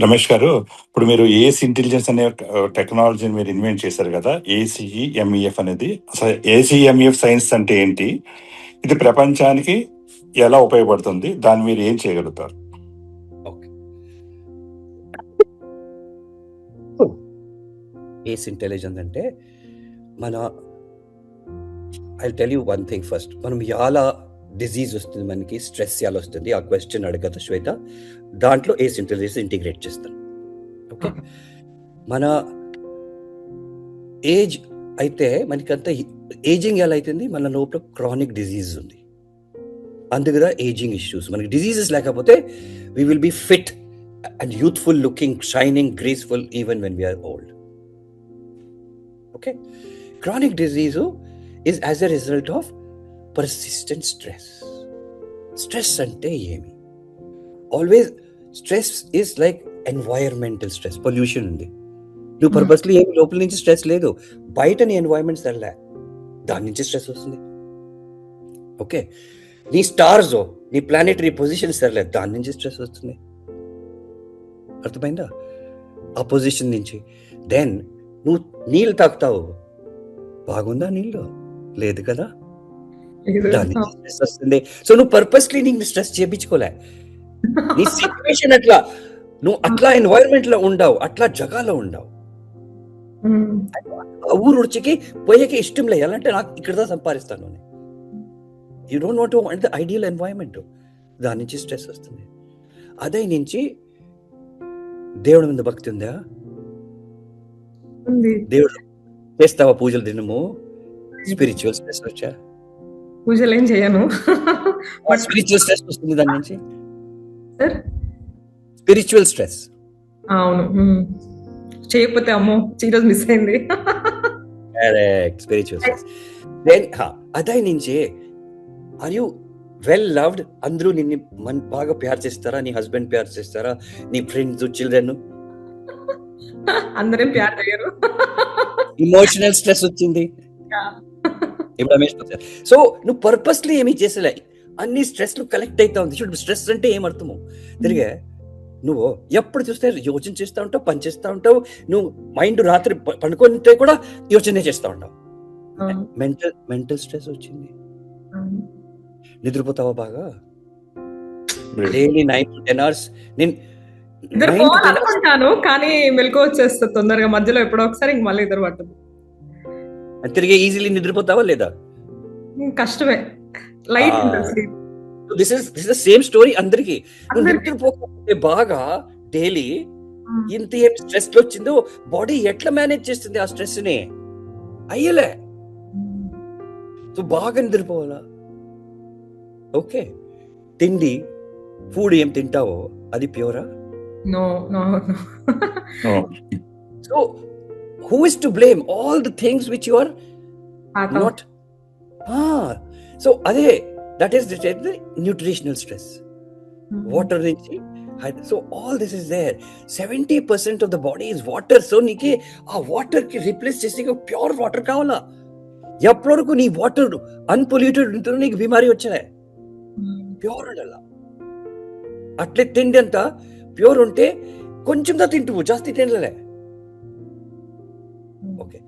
రమేష్ గారు, ఇప్పుడు మీరు ఏస్ ఇంటెలిజెన్స్ అనే టెక్నాలజీని మీరు ఇన్వెంట్ చేశారు కదా, ఏసీఈఎంఈఎఫ్ అనేది. అసలు ఏసీఎంఈఎఫ్ సైన్స్ అంటే ఏంటి? ఇది ప్రపంచానికి ఎలా ఉపయోగపడుతుంది? దాన్ని మీరు ఏం చేయగలుగుతారు? ఓకే, ఏస్ ఇంటెలిజెన్స్ అంటే I tell you one thing first. మనం ఎలా డిజీజ్ వస్తుంది, మనకి స్ట్రెస్ ఎలా వస్తుంది, ఆ క్వశ్చన్ అడగదు శ్వేత. దాంట్లో ఏస్ ఇంటెలిజెన్స్ ఇంటిగ్రేట్ చేస్తాను. ఓకే, మన ఏజ్ అయితే మనకంత ఏజింగ్ ఎలా అవుతుంది, మన లోపల క్రానిక్ డిజీజ్ ఉంది, అందుకదా ఏజింగ్ ఇష్యూస్. మనకి డిజీజెస్ లేకపోతే we will be fit and youthful looking, shining, graceful even when we're old. Okay, chronic disease is as a result of persistent stress. Stress ante emi? Always stress is like environmental stress, pollution undi. Nu purposely em lopal nunchi stress ledu, baita ni environment sarla dani nunchi stress vastundi. Okay, nee stars nee planetary position sarla dani nunchi stress vastundi. అర్థమైందా? ఆ position నుంచి. Then నువ్వు నీళ్ళు తాగుతావు, బాగుందా నీళ్ళు? లేదు కదా, దాని స్ట్రెస్ వస్తుంది. సో నువ్వు పర్పస్లీ నీకు స్ట్రెస్ చేయించుకోలే, నీ సిచ్యువేషన్ అట్లా, నువ్వు అట్లా ఎన్వైరన్మెంట్ లో ఉండవు, అట్లా జగాలో ఉండవు. ఊరు ఉడిచికి పోయేకి ఇష్టం లే, ఎలా అంటే నాకు ఇక్కడ సంపాదిస్తాను అని. You don't want to want the ideal environment. దాని నుంచి స్ట్రెస్ వస్తుంది. అదే నుంచి దేవుడి మీద భక్తి ఉందా? దేవుడు చేస్తావా పూజలు దినము? స్పిరిచువల్ స్ట్రెస్ వచ్చా? పూజలు ఏం చేయను. స్పిరిచువల్ స్ట్రెస్ వస్తుంది దాని నుంచి. స్పిరిచువల్ స్ట్రెస్ అవును, చేయకపోతే అమ్మో ఈరోజు మిస్ అయింది. Correct, spiritual stress. దెన్ అదే నుంచి ఆర్ యు వెల్ లవ్డ్? అందరూ నిన్ను బాగా ప్యార్ చేస్తారా? నీ హస్బెండ్ ప్యార్ చేస్తారా? నీ ఫ్రెండ్స్, చిల్డ్రన్ అందరేం ప్యార్ చేయరు. ఇమోషనల్ స్ట్రెస్ వచ్చింది. సో నువ్వు పర్పస్లీ ఏమీ చేసలే, అన్ని స్ట్రెస్ కలెక్ట్ అవుతా ఉంది. చూడు, స్ట్రెస్ అంటే ఏమర్థము తిరిగే, నువ్వు ఎప్పుడు చూస్తే యోచన చేస్తూ ఉంటావు, పని చేస్తూ ఉంటావు. నువ్వు మైండ్ రాత్రి పండుకుంటే కూడా యోచనే చేస్తూ ఉంటావు. మెంటల్ స్ట్రెస్ వచ్చింది, నిద్రపోతావా బాగా? Daily 9 to 10 hours. నేను అనుకుంటాను కానీ మెలకు వచ్చేస్తుంది తొందరగా, మధ్యలో ఎప్పుడో ఒకసారి ఇంక మళ్ళీ ఇద్దరు పట్టదు. తిరిగి ఈజీలీ నిద్రపోతావా లేదా? కష్టమే, light. This is the same story అందరికి. నువ్వు నిద్రపోకపోతే బాగా డైలీ ఇంత ఏం స్ట్రెస్ వచ్చిందో బాడీ ఎట్లా మేనేజ్ చేస్తుంది ఆ స్ట్రెస్ ని? అయ్యలే. సో బాగా నిద్రపోవాలా? ఓకే, తిండి, ఫుడ్ ఏం తింటావో అది ప్యూరా? No no no. So who is to blame? All the things which you are not. So ade, that is the nutritional stress. Water rich. So all this is there. 70% of the body is water. So niki aa water ki replace chesi ko pure water kavala. Eppudu nee water unpolluted untuno neeku bimari vachale. Pure udalla. Atle tindi anta pure unte koncham da tintu jaasti tinlale. Okay,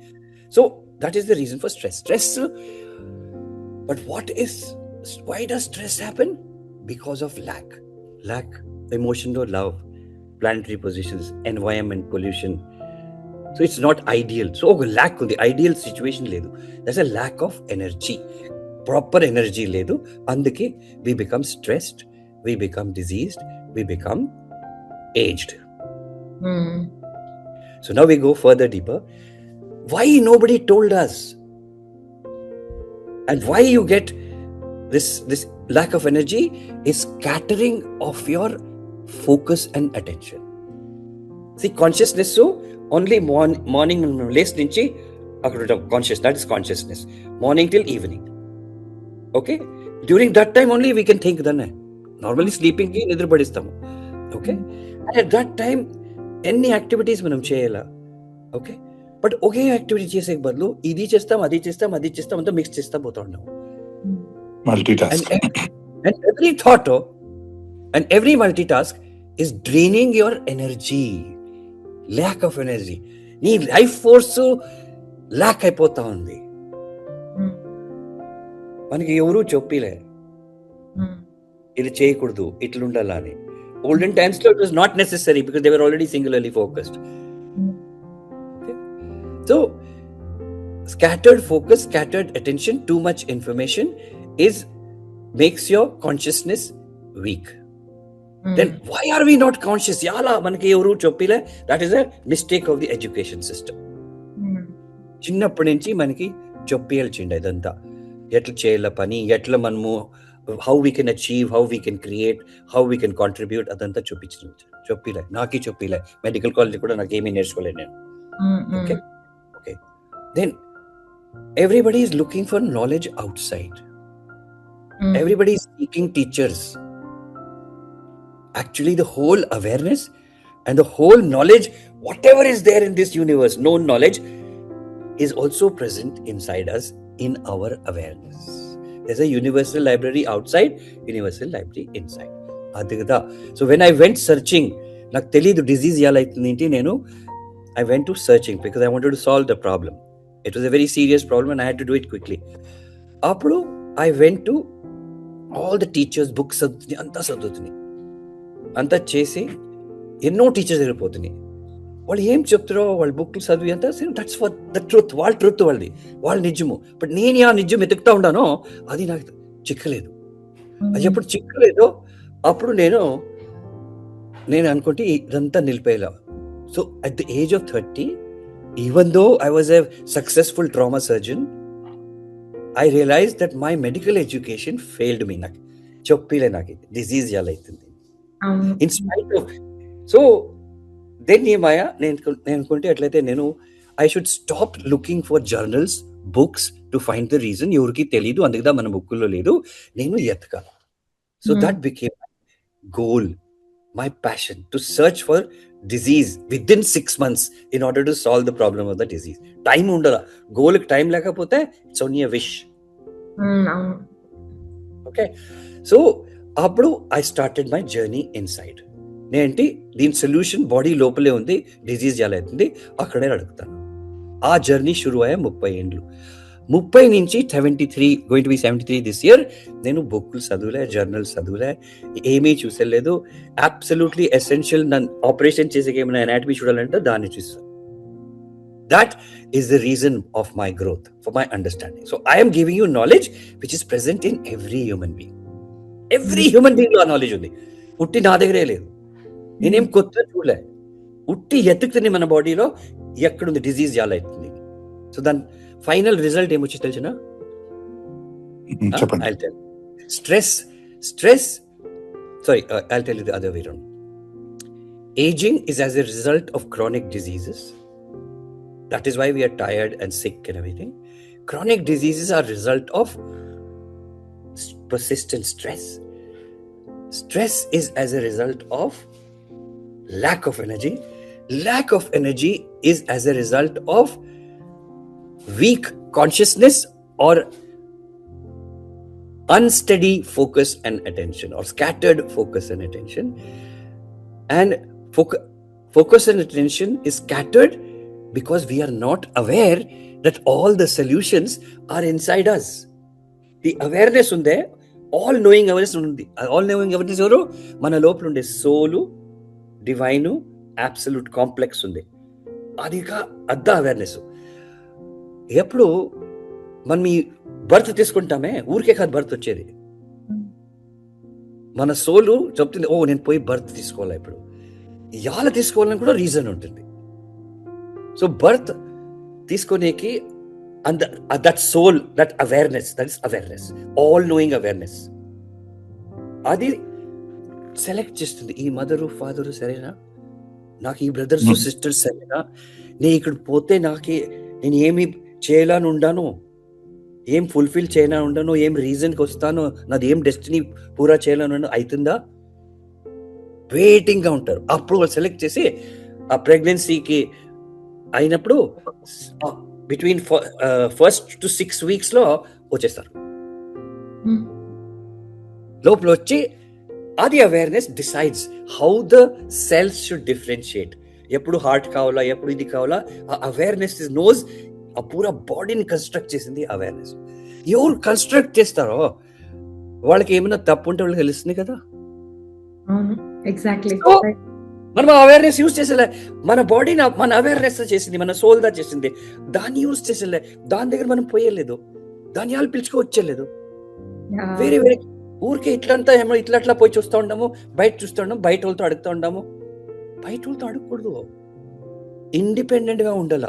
so that is the reason for stress. But why does stress happen? Because of lack, emotional love, planetary positions, environment, pollution. So it's not ideal. So lack of the ideal situation ledu, there's a lack of energy, proper energy ledu, అందుకే we become stressed, we become diseased, we become aged. So now we go further deeper. Why nobody told us, and why you get this lack of energy is scattering of your focus and attention. See, consciousness, so only morning less nunchi conscious, that is consciousness, morning till evening. Okay, during that time only we can think. Then normally sleeping ki nidra padistamu. Okay, and at that time any activities manam cheyala. Okay, but okay activity చేసే బదులు ఇది చేస్తాం, అది చేస్తాం, అది చేస్తాం, అంతా mix చేస్తా పోతా ఉన్నాము. And every thought and every multitask is draining your energy. Lack of energy. నీ లైఫ్ ఫోర్స్ ల్యాక్ అయిపోతా ఉంది. మనకి ఎవరూ చెప్పలే ఇది చేయకూడదు, ఇట్లుండాలా అని. ఓల్డెన్ టైమ్స్ లో it was not necessary because they were already సింగులర్లీ focused. So scattered focus, scattered attention, too much information makes your consciousness weak. Then why are we not conscious? Yala manaki evaru choppile, that is a mistake of the education system. Chinnappu nunchi manaki choppiyalchindi idantha etla cheyala pani, etla manamu how we can achieve, how we can create, how we can contribute adantha choppile naki choppile. Medical college kuda naku emi nerchukolenu nenu. Okay then everybody is looking for knowledge outside. Everybody is seeking teachers. Actually the whole awareness and the whole knowledge, whatever is there in this universe, known knowledge, is also present inside us in our awareness. There's a universal library outside, universal library inside. Adigada. So when I went searching, నాకు తెలియదు disease ఎలా అవుతుంది నేను, I went to searching because I wanted to solve the problem. It was a very serious problem and I had to do it quickly. Appudu I went to all the teachers books anta చదువుతుంది, అంతా చేసి ఎన్నో teachers దగ్గర పోతున్నాయి. వాళ్ళు ఏం చెప్తారో వాళ్ళ బుక్లు చదివి అంతా దట్స్ ఫర్ ద ట్రూత్, వాళ్ళ ట్రూత్ వాళ్ళది, వాళ్ళ నిజము. బట్ నేను ఆ నిజం వెతుకుతా ఉన్నానో అది నాకు చిక్కలేదు. అది ఎప్పుడు చిక్కలేదో అప్పుడు నేను అనుకుంటే ఇదంతా నిలిపేలా. So at the age of 30, even though I was a successful trauma surgeon, I realized that my medical education failed me. నాకు చెప్పలే నాకు డిజీజ్ ఎలా అవుతుంది. In spite of, so then ఏమయ్యా నేను అనుకుంటే ఎట్లయితే నేను I should stop looking for journals, books to find the reason. ఎవరికి తెలీదు, అందుకుదా మన బుక్కుల్లో లేదు, నేను ఎతకాలి. So that became my goal, my passion, to search for disease within 6 months in order to solve the problem of the disease. Time ఉండదా, goal కి time లేకపోతే it's only a wish. Okay, so అప్పుడు I started my journey inside. నేంటి దీని solution body లోపలే ఉంది, disease ఎలా అవుతుంది అక్కడే అడుగుతాను. ఆ జర్నీ షురు అయ్యా 30 ఏండ్లు. 30 నుంచి 73, going to be 73 this year. నేను బుక్లు చదువులే, జర్నల్స్ చదువులే, ఏమీ చూసలేదు. అబ్సల్యూట్లీ ఎసెన్షియల్ నన్ను ఆపరేషన్ చేసే ఏమైనా అనాటమీ చూడాలంటే దాన్ని చూస్తాను. That is the reason of my growth, for my understanding. So I'm giving you knowledge which is present in every human being. Every human being లో ఆ నాలెడ్జ్ ఉంది, ఉట్టి నా దగ్గరే లేదు. నేనేం కొత్త చూడలే, ఉట్టి ఎత్తుకుతుంది మన బాడీలో ఎక్కడుంది డిజీజ్ ఎలా అవుతుంది. సో దాని ఫైనల్ రిజల్ట్ ఏమొచ్చి తెలిసిన, stress. Sorry, I'll tell you the other way around. Aging is as a result of chronic diseases. That is why we are tired and sick and everything. Chronic diseases are a result of persistent stress. Stress is as a result of lack of energy. Lack of energy is as a result of weak consciousness or unsteady focus and attention, or scattered focus and attention. And focus and attention is scattered because we are not aware that all the solutions are inside us. The awareness unde, all knowing awareness undi. All knowing awareness ఎవరు, మన లోపల ఉండే సోలు, divine, absolute complex ఉంది. అది అద్ద awareness. ఎప్పుడు మనం ఈ బర్త్ తీసుకుంటామే, ఊరికే కాదు బర్త్ వచ్చేది. మన సోలు చెప్తుంది, ఓ నేను పోయి బర్త్ తీసుకోవాలి, ఇప్పుడు ఎలా తీసుకోవాలని కూడా రీజన్ ఉంటుంది. సో బర్త్ తీసుకునేకి that soul, that awareness, that is awareness, all knowing awareness. అది సెలెక్ట్ చేస్తుంది, ఈ మదరు ఫాదరు సరేనా, నాకు ఈ బ్రదర్స్ సిస్టర్స్ సరేనా, నేను ఇక్కడ పోతే నేను ఏమి చేయాలని ఉండాను, ఏం ఫుల్ఫిల్ చేయాలని ఉండను, ఏం రీజన్కి వస్తాను, నాది ఏం డెస్టినీ పూరా చేయాలని అవుతుందా, వెయిటింగ్గా ఉంటారు. అప్పుడు వాళ్ళు సెలెక్ట్ చేసి ఆ ప్రెగ్నెన్సీకి అయినప్పుడు బిట్వీన్ 1st to 6 weeks లో వచ్చేస్తారు. లోపల వచ్చి అది awareness decides how the cells should differentiate. ఎప్పుడు హార్ట్ కావాలా, ఎప్పుడు ఇది కావాలా, ఆ అవేర్నెస్ నోస్. ఆ పూరా బాడీని కన్స్ట్రక్ట్ చేసింది అవేర్నెస్. ఎవరు కన్స్ట్రక్ట్ చేస్తారో వాళ్ళకి ఏమైనా తప్పు ఉంటే వాళ్ళకి తెలుస్తుంది కదా. ఎగ్జాక్ట్లీ. So, మనం అవేర్నెస్ యూజ్ చేసేలే, మన బాడీని మన అవేర్నెస్ చేసింది, మన సోల్ దా చేసింది, దాన్ని యూజ్ చేసేలే. దాని దగ్గర మనం పోయలేదు, దాన్ని వాళ్ళు పిలుచుకోవచ్చలేదు. వేరే వేరే ఊరికే ఇట్లంతా ఏమో ఇట్లా పోయి చూస్తూ ఉంటాము, బయట చూస్తూ ఉంటాము, బయట వాళ్ళతో అడుగుతూ ఉంటాము. బయట వాళ్ళతో అడగకూడదు, ఇండిపెండెంట్ గా ఉండాల.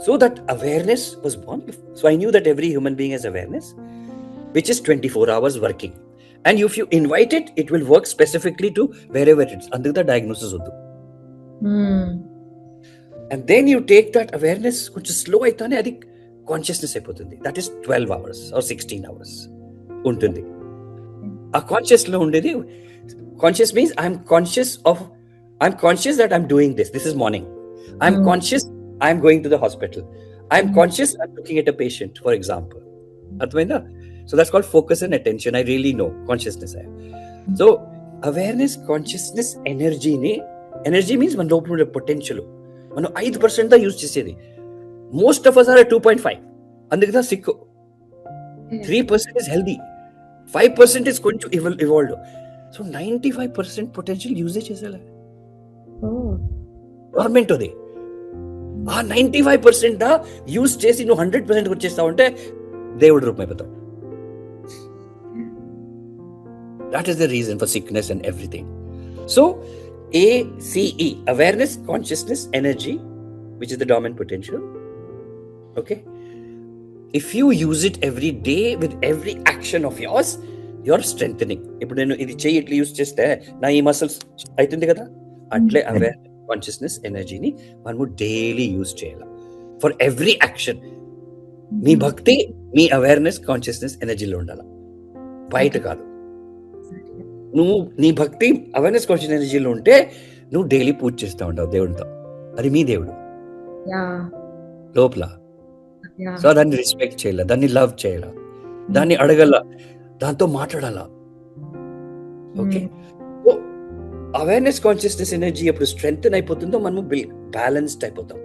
So that awareness was born. So I knew that every human being has awareness, which is 24 hours working. And if you invite it, it will work specifically to wherever it is. Under the diagnosis of and then you take that awareness, which is slow aitane adi consciousness అయిపోతుంది. That is 12 hours or 16 hours ఉంటుంది. ఆ conscious లో ఉండేది, conscious means I'm conscious that I'm doing this. This is morning. I'm conscious I'm going to the hospital. I'm conscious I'm looking at a patient, for example. అర్థమైందా? So that's called focus and attention. I really know consciousness. So awareness, consciousness, energy means మన లోపల ఉండే potential మనం 5% దా use చేసేది. Most of us are at 2.5. అందుకే sick. 3% is healthy, 5% is కొంచెం evolved. So 95% potential use చేసేలా government అది. ఆ 95% దా యూజ్ చేసి నువ్వు 100% వచ్చేస్తావు అంటే దేవుడి రూపం అయిపోతావు. That is the reason for sickness and everything. So ACE, awareness, consciousness, energy, which is the dormant potential. Okay, if you use it every day with every action of yours, you're strengthening. ఇప్పుడు నేను ఇది చెయ్యి ఇట్లా use చేస్తే నా ఈ muscles అవుతుంది కదా, అట్లే అవేర్నెస్, కాన్షియస్నెస్, ఎనర్జీని మనము డైలీ యూజ్ చేయాలి ఫర్ ఎవ్రీ యాక్షన్. మీ భక్తి మీ అవేర్నెస్, కాన్షియస్నెస్, ఎనర్జీలో ఉండాలి, బయట కాదు. నువ్వు నీ భక్తి అవేర్నెస్, కాన్షియస్, ఎనర్జీలో ఉంటే నువ్వు డైలీ పూజ చేస్తూ ఉంటావు దేవుడితో. అది మీ దేవుడు లోపల. సో దాన్ని రెస్పెక్ట్ చేయాల, దాన్ని లవ్ చేయాల, దాన్ని అడగల, దాంతో మాట్లాడాల. ఓకే, అవేర్నెస్, కాన్షియస్నెస్, ఎనర్జీ ఎప్పుడు స్ట్రెంగ్త్ అయిపోతుందో మనము బ్యాలెన్స్డ్ అయిపోతాం.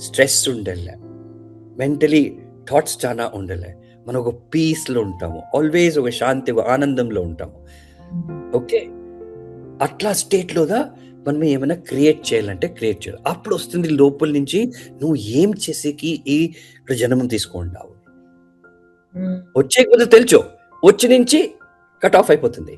స్ట్రెస్ ఉండలే, మెంటలీ థాట్స్ చాలా ఉండలే, మనం ఒక పీస్లో ఉంటాము, ఆల్వేస్ ఒక శాంతి, ఒక ఆనందంలో ఉంటాము. ఓకే, అట్లా స్టేట్లోదా మనం ఏమైనా క్రియేట్ చేయాలంటే క్రియేట్ చేయాలి. అప్పుడు వస్తుంది లోపల నుంచి నువ్వు ఏం చేసేకి ఈ జన్మం తీసుకుంటావు. వచ్చే కొద్ది తెలుసు, వచ్చి నుంచి కట్ ఆఫ్ అయిపోతుంది.